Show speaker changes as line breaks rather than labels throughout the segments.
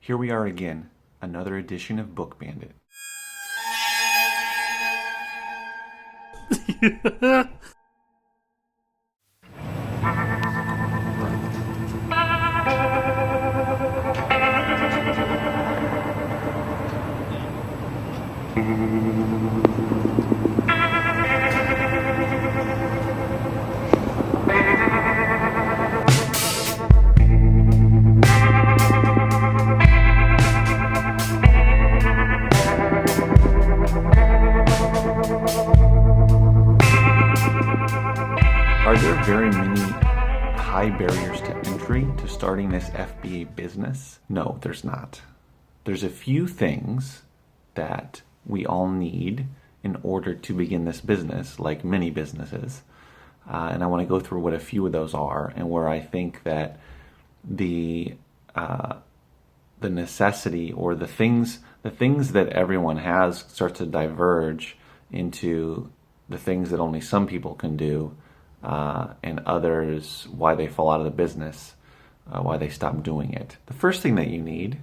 Here we are again, another edition of Book Bandit. Are there very many high barriers to entry to starting this FBA business? No, there's not. There's a few things that we all need in order to begin this business, like many businesses. And I want to go through what a few of those are and where I think that the necessity or the things that everyone has starts to diverge into the things that only some people can do, and others, why they fall out of the business, why they stop doing it. The first thing that you need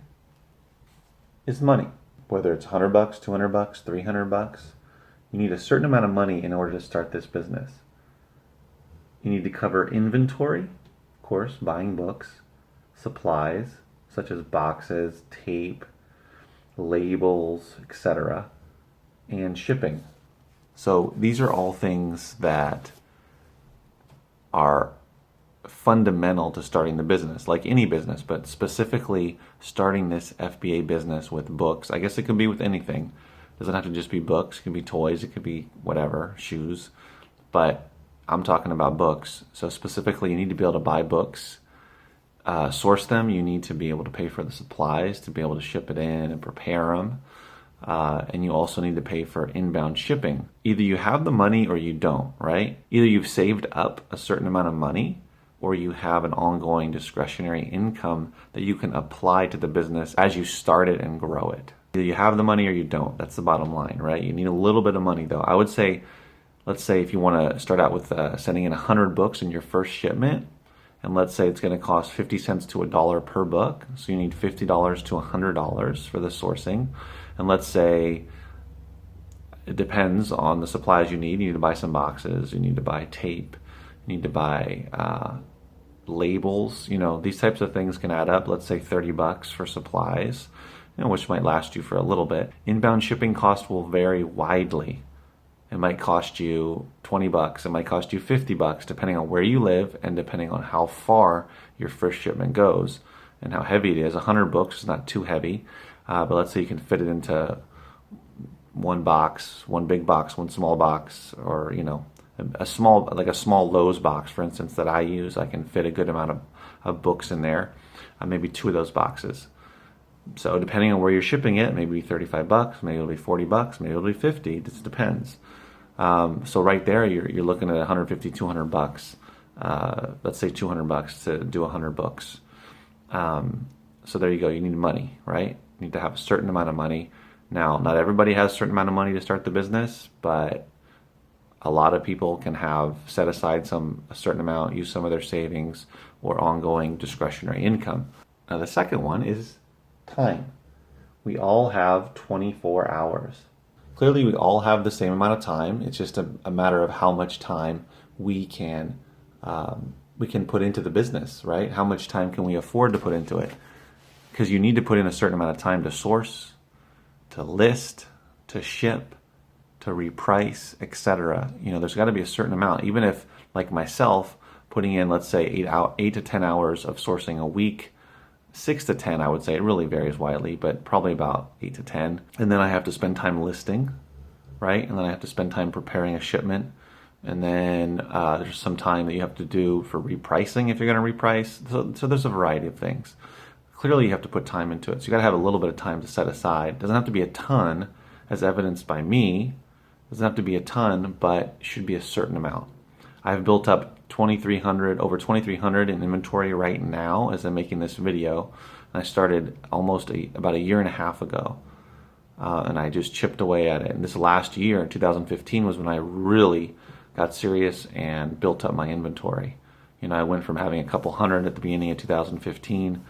is money. Whether it's $100, $200, $300, you need a certain amount of money in order to start this business. You need to cover inventory, of course, buying books, supplies, such as boxes, tape, labels, etc., and shipping. So these are all things that are fundamental to starting the business, like any business, but specifically starting this FBA business with books. I guess it could be with anything. It doesn't have to just be books. It could be toys. It could be whatever, shoes. But I'm talking about books. So specifically, you need to be able to buy books, source them. You need to be able to pay for the supplies to be able to ship it in and prepare them. And you also need to pay for inbound shipping. Either you have the money or you don't, right? Either you've saved up a certain amount of money or you have an ongoing discretionary income that you can apply to the business as you start it and grow it. Either you have the money or you don't. That's the bottom line, right? You need a little bit of money though. I would say, let's say if you want to start out with sending in 100 books in your first shipment, and let's say it's going to cost 50 cents to $1 per book. So you need $50 to $100 for the sourcing. And let's say it depends on the supplies you need. You need to buy some boxes. You need to buy tape. You need to buy labels. You know, these types of things can add up. Let's say $30 for supplies, which might last you for a little bit. Inbound shipping cost will vary widely. It might cost you $20. It might cost you $50, depending on where you live and depending on how far your first shipment goes and how heavy it is. 100 books is not too heavy, but let's say you can fit it into one box, one big box, one small box, or a small Lowe's box, for instance, that I use. I can fit a good amount of books in there, maybe 2 of those boxes. So depending on where you're shipping it, maybe $35, maybe it'll be $40, maybe it'll be $50. It just depends. So right there, you're looking at $150, $200. Let's say $200 to do 100 books. So there you go. You need money, right? You need to have a certain amount of money. Now, not everybody has a certain amount of money to start the business, but a lot of people can have set aside a certain amount, use some of their savings or ongoing discretionary income. Now, the second one is time. We all have 24 hours. Clearly, we all have the same amount of time. It's just a matter of how much time we can put into the business, right? How much time can we afford to put into it? Because you need to put in a certain amount of time to source, to list, to ship, to reprice, etc. There's got to be a certain amount. Even if, like myself, putting in, let's say, 8 to 10 hours of sourcing a week, 6 to 10, I would say. It really varies widely, but probably about 8 to 10. And then I have to spend time listing, right? And then I have to spend time preparing a shipment. And then there's some time that you have to do for repricing if you're going to reprice. So there's a variety of things. Clearly, you have to put time into it. So you got to have a little bit of time to set aside. It doesn't have to be a ton, as evidenced by me. It doesn't have to be a ton, but it should be a certain amount. I've built up over 2,300 in inventory right now as I'm making this video. And I started about a year and a half ago. And I just chipped away at it. And this last year, 2015, was when I really got serious and built up my inventory. I went from having a couple hundred at the beginning of 2015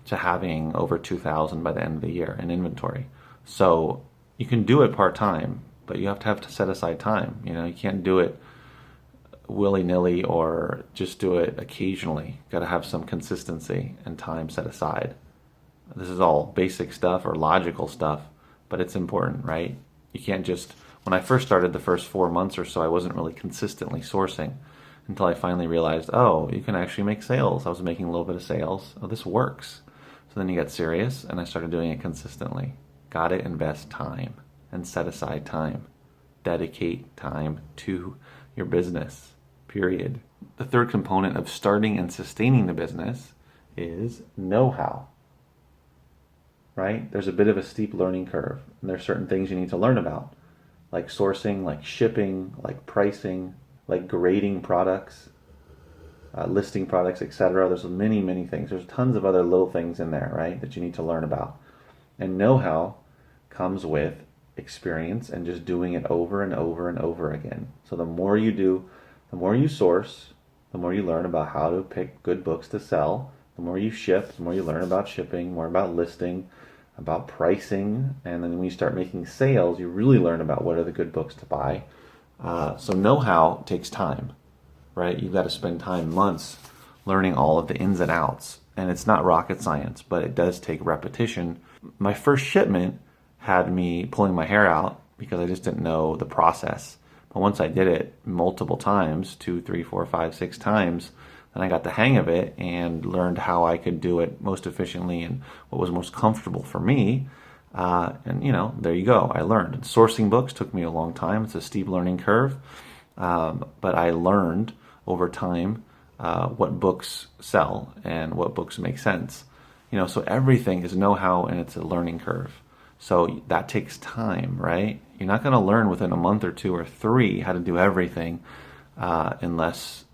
to having over 2,000 by the end of the year in inventory. So you can do it part-time, but you have to set aside time. You can't do it willy-nilly or just do it occasionally. Got to have some consistency and time set aside. This is all basic stuff or logical stuff, but it's important, right? You can't just, when I first started the first 4 months or so, I wasn't really consistently sourcing until I finally realized, oh, you can actually make sales. I was making a little bit of sales. Oh, this works. So then you get serious, and I started doing it consistently. Got to invest time and set aside time. Dedicate time to your business, period. The third component of starting and sustaining the business is know-how, right? There's a bit of a steep learning curve, and there's certain things you need to learn about, like sourcing, like shipping, like pricing, like grading products, listing products, etc. There's many, many things. There's tons of other little things in there, right, that you need to learn about. And know-how comes with experience and just doing it over and over and over again. So the more you do, the more you source, the more you learn about how to pick good books to sell. The more you ship, the more you learn about shipping, more about listing, about pricing. And then when you start making sales, you really learn about what are the good books to buy. So know-how takes time, right? You've got to spend time, months, learning all of the ins and outs. And it's not rocket science, but it does take repetition. My first shipment had me pulling my hair out because I just didn't know the process. But once I did it multiple times, 2, 3, 4, 5, 6 times, then I got the hang of it and learned how I could do it most efficiently and what was most comfortable for me. And there you go. I learned. And sourcing books took me a long time. It's a steep learning curve. But I learned over time what books sell and what books make sense. So everything is know-how and it's a learning curve. So that takes time, right? You're not going to learn within a month or 2 or 3 how to do everything unless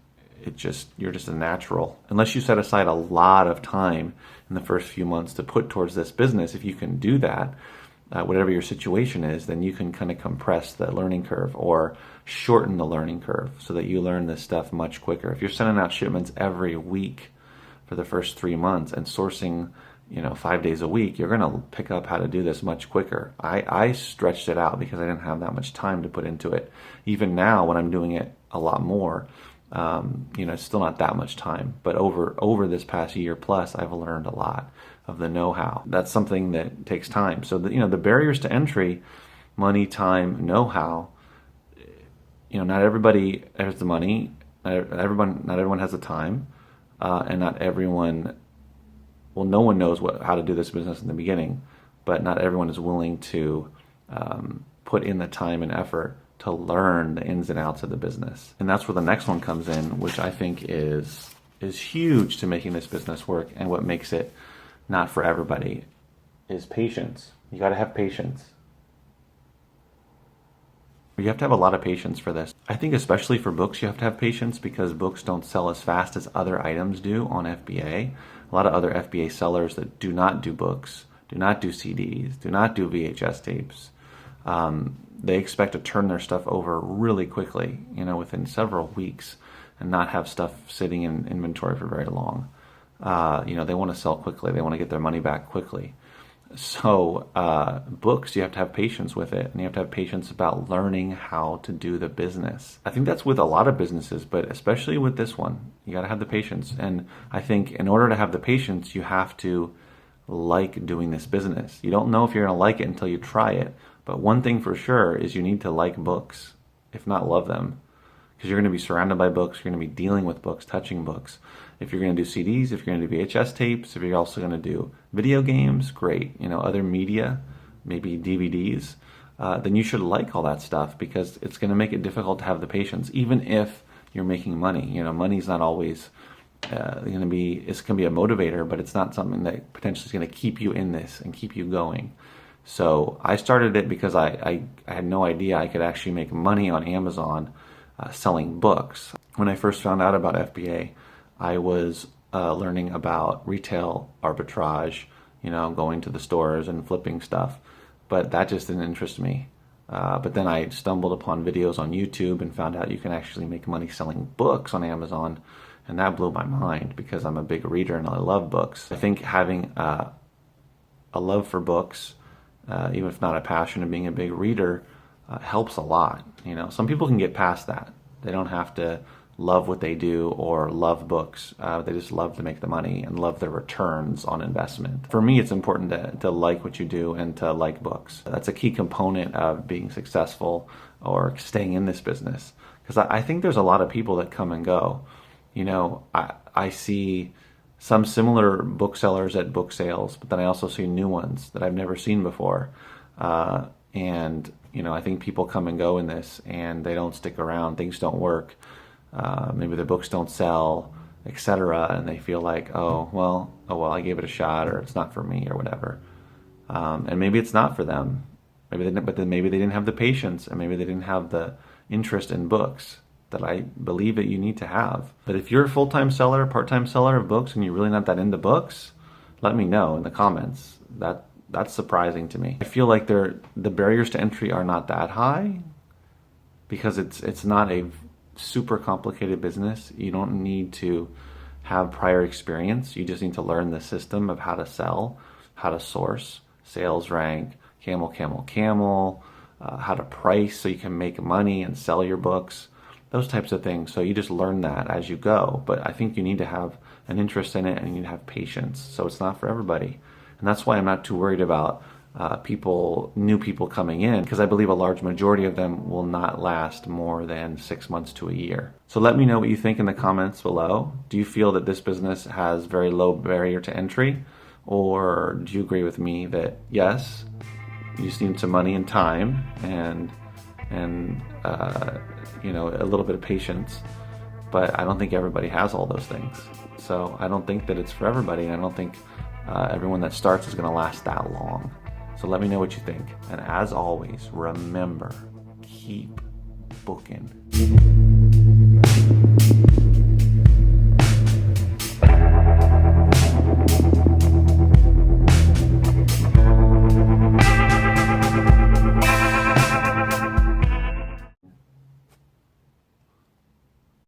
you're just a natural. Unless you set aside a lot of time in the first few months to put towards this business. If you can do that, whatever your situation is, then you can kind of compress the learning curve or shorten the learning curve so that you learn this stuff much quicker. If you're sending out shipments every week for the first 3 months and sourcing 5 days a week, you're going to pick up how to do this much quicker. I stretched it out because I didn't have that much time to put into it. Even now, when I'm doing it a lot more, it's still not that much time. But over this past year plus, I've learned a lot of the know-how. That's something that takes time. So the barriers to entry, money, time, know-how. Not everybody has the money. Not everyone has the time, and not everyone. Well, no one knows how to do this business in the beginning, but not everyone is willing to put in the time and effort to learn the ins and outs of the business. And that's where the next one comes in, which I think is huge to making this business work. And what makes it not for everybody is patience. You got to have patience. You have to have a lot of patience for this. I think especially for books, you have to have patience because books don't sell as fast as other items do on FBA. A lot of other FBA sellers that do not do books, do not do CDs, do not do VHS tapes, they expect to turn their stuff over really quickly, within several weeks and not have stuff sitting in inventory for very long. They want to sell quickly. They want to get their money back quickly. So books, you have to have patience with it, and you have to have patience about learning how to do the business. I think that's with a lot of businesses, but especially with this one, you got to have the patience. And I think in order to have the patience, you have to like doing this business. You don't know if you're going to like it until you try it. But one thing for sure is you need to like books, if not love them, because you're going to be surrounded by books. You're going to be dealing with books, touching books. If you're going to do CDs, if you're going to do VHS tapes, if you're also going to do video games, great. Other media, maybe DVDs, then you should like all that stuff because it's going to make it difficult to have the patience, even if you're making money. Money's not always going to be, it can be a motivator, but it's not something that potentially is going to keep you in this and keep you going. So I started it because I had no idea I could actually make money on Amazon selling books. When I first found out about FBA, I was learning about retail arbitrage, going to the stores and flipping stuff, but that just didn't interest me. But then I stumbled upon videos on YouTube and found out you can actually make money selling books on Amazon, And that blew my mind because I'm a big reader and I love books. I think having a love for books, even if not a passion of being a big reader, helps a lot. Some people can get past that. They don't have to love what they do or love books. They just love to make the money and love the returns on investment. For me, it's important to like what you do and to like books. That's a key component of being successful or staying in this business. Because I think there's a lot of people that come and go. I see some similar booksellers at book sales, but then I also see new ones that I've never seen before. And I think people come and go in this and they don't stick around. Things don't work. Maybe their books don't sell, etc. And they feel like, oh well, I gave it a shot, or it's not for me, or whatever. And maybe it's not for them. Maybe they didn't have the patience, and maybe they didn't have the interest in books that I believe that you need to have. But if you're a full-time seller, part-time seller of books, and you're really not that into books, let me know in the comments. That's surprising to me. I feel like the barriers to entry are not that high because it's not a super complicated business. You don't need to have prior experience. You just need to learn the system of how to sell, how to source, sales rank, camel, how to price so you can make money and sell your books, those types of things. So you just learn that as you go. But I think you need to have an interest in it and you need to have patience. So it's not for everybody. And that's why I'm not too worried about new people coming in, because I believe a large majority of them will not last more than 6 months to a year. So let me know what you think in the comments below. Do you feel that this business has very low barrier to entry? Or do you agree with me that yes, you just need some money and time and a little bit of patience, but I don't think everybody has all those things. So I don't think that it's for everybody, and I don't think everyone that starts is going to last that long. So let me know what you think. And as always, remember, keep booking.